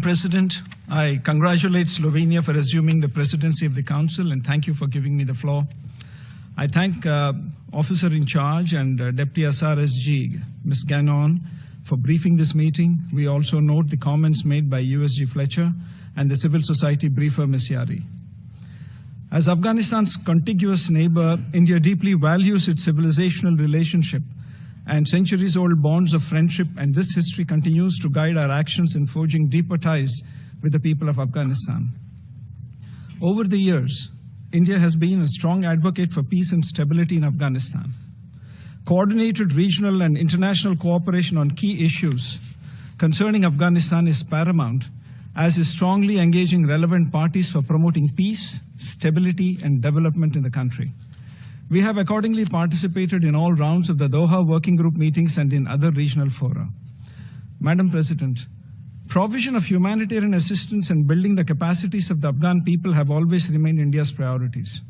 President, I congratulate Slovenia for assuming the presidency of the Council, and thank you for giving me the floor. I thank Officer in Charge and Deputy SRSG, Ms. Gannon, for briefing this meeting. We also note the comments made by USG Fletcher and the civil society briefer, Ms. Yari. As Afghanistan's contiguous neighbor, India deeply values its civilizational relationship and centuries-old bonds of friendship, and this history continues to guide our actions in forging deeper ties with the people of Afghanistan. Over the years, India has been a strong advocate for peace and stability in Afghanistan. Coordinated regional and international cooperation on key issues concerning Afghanistan is paramount, as is strongly engaging relevant parties for promoting peace, stability, and development in the country. We have accordingly participated in all rounds of the Doha Working Group meetings and in other regional fora. Madam President, provision of humanitarian assistance and building the capacities of the Afghan people have always remained India's priorities.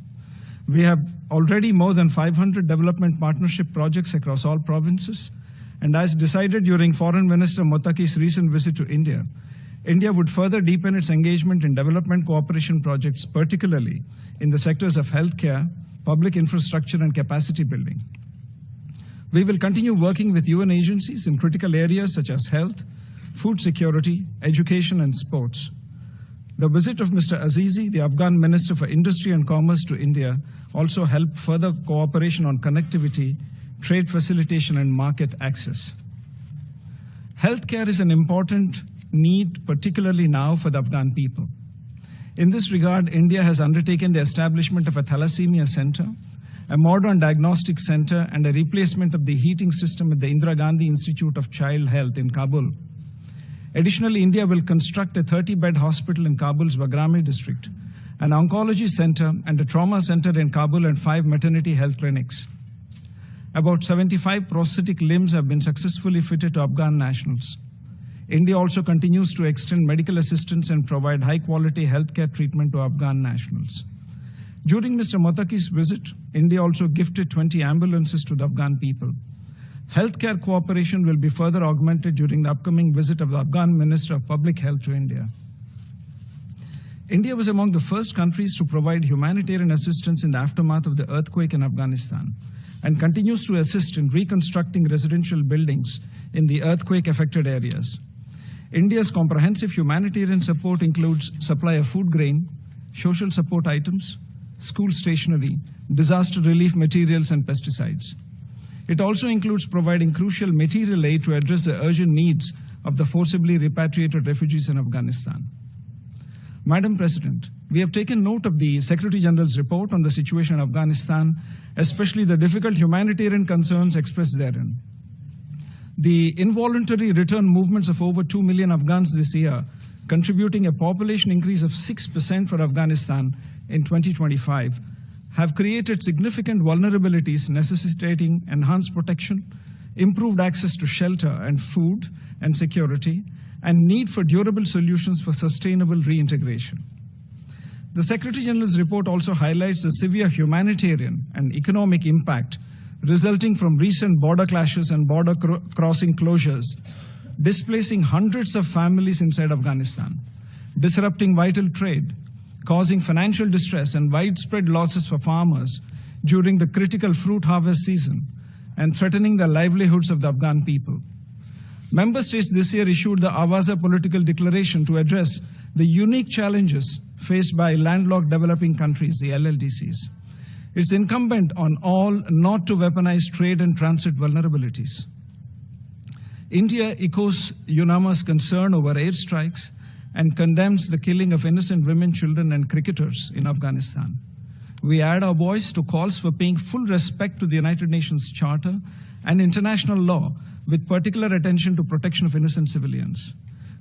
We have already more than 500 development partnership projects across all provinces, and as decided during Foreign Minister Mottaki's recent visit to India, India would further deepen its engagement in development cooperation projects, particularly in the sectors of healthcare, public infrastructure, and capacity building. We will continue working with UN agencies in critical areas such as health, food security, education, and sports. The visit of Mr. Azizi, the Afghan Minister for Industry and Commerce, to India also helped further cooperation on connectivity, trade facilitation, and market access. Healthcare is an important need, particularly now for the Afghan people. In this regard, India has undertaken the establishment of a thalassemia center, a modern diagnostic center, and a replacement of the heating system at the Indira Gandhi Institute of Child Health in Kabul. Additionally, India will construct a 30-bed hospital in Kabul's Bagrami district, an oncology center, and a trauma center in Kabul, and 5 maternity health clinics. About 75 prosthetic limbs have been successfully fitted to Afghan nationals. India also continues to extend medical assistance and provide high-quality healthcare treatment to Afghan nationals. During Mr. Mottaki's visit, India also gifted 20 ambulances to the Afghan people. Healthcare cooperation will be further augmented during the upcoming visit of the Afghan Minister of Public Health to India. India was among the first countries to provide humanitarian assistance in the aftermath of the earthquake in Afghanistan, and continues to assist in reconstructing residential buildings in the earthquake-affected areas. India's comprehensive humanitarian support includes supply of food grain, social support items, school stationery, disaster relief materials, and pesticides. It also includes providing crucial material aid to address the urgent needs of the forcibly repatriated refugees in Afghanistan. Madam President, we have taken note of the Secretary General's report on the situation in Afghanistan, especially the difficult humanitarian concerns expressed therein. The involuntary return movements of over 2 million Afghans this year, contributing a population increase of 6% for Afghanistan in 2025, have created significant vulnerabilities necessitating enhanced protection, improved access to shelter and food and security, and need for durable solutions for sustainable reintegration. The Secretary General's report also highlights the severe humanitarian and economic impact resulting from recent border clashes and border crossing closures, displacing hundreds of families inside Afghanistan, disrupting vital trade, causing financial distress and widespread losses for farmers during the critical fruit harvest season, and threatening the livelihoods of the Afghan people. Member states this year issued the Awaza Political Declaration to address the unique challenges faced by landlocked developing countries, the LLDCs. It's incumbent on all not to weaponize trade and transit vulnerabilities. India echoes UNAMA's concern over airstrikes and condemns the killing of innocent women, children, and cricketers in Afghanistan. We add our voice to calls for paying full respect to the United Nations Charter and international law, with particular attention to protection of innocent civilians.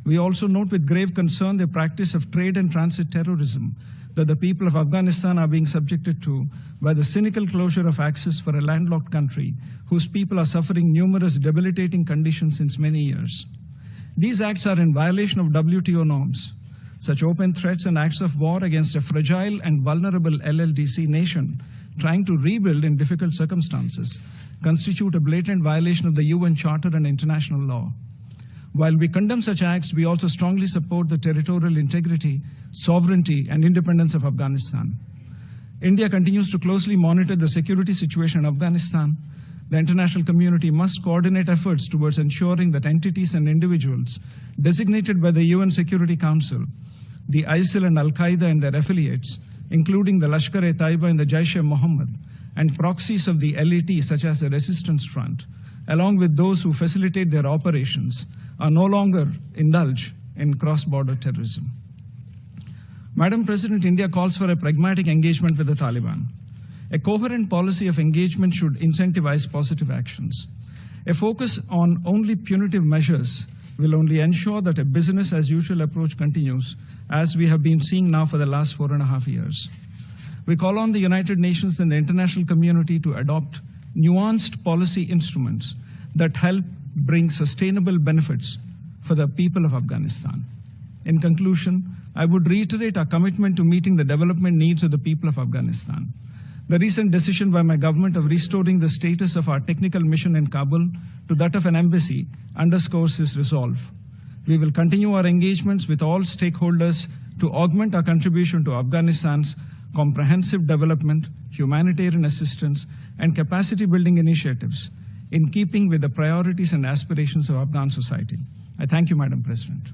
We also note with grave concern the practice of trade and transit terrorism that the people of Afghanistan are being subjected to by the cynical closure of access for a landlocked country whose people are suffering numerous debilitating conditions since many years. These acts are in violation of WTO norms. Such open threats and acts of war against a fragile and vulnerable LLDC nation trying to rebuild in difficult circumstances constitute a blatant violation of the UN Charter and international law. While we condemn such acts, we also strongly support the territorial integrity, sovereignty, and independence of Afghanistan. India continues to closely monitor the security situation in Afghanistan. The international community must coordinate efforts towards ensuring that entities and individuals designated by the UN Security Council, the ISIL and Al-Qaeda and their affiliates, including the Lashkar-e-Taiba and the Jaish-e-Mohammed, and proxies of the LET such as the Resistance Front, along with those who facilitate their operations, are no longer indulge in cross-border terrorism. Madam President, India calls for a pragmatic engagement with the Taliban. A coherent policy of engagement should incentivize positive actions. A focus on only punitive measures will only ensure that a business-as-usual approach continues, as we have been seeing now for the last 4.5 years. We call on the United Nations and the international community to adopt nuanced policy instruments that help bring sustainable benefits for the people of Afghanistan. In conclusion, I would reiterate our commitment to meeting the development needs of the people of Afghanistan. The recent decision by my government of restoring the status of our technical mission in Kabul to that of an embassy underscores this resolve. We will continue our engagements with all stakeholders to augment our contribution to Afghanistan's comprehensive development, humanitarian assistance, and capacity building initiatives in keeping with the priorities and aspirations of Afghan society. I thank you, Madam President.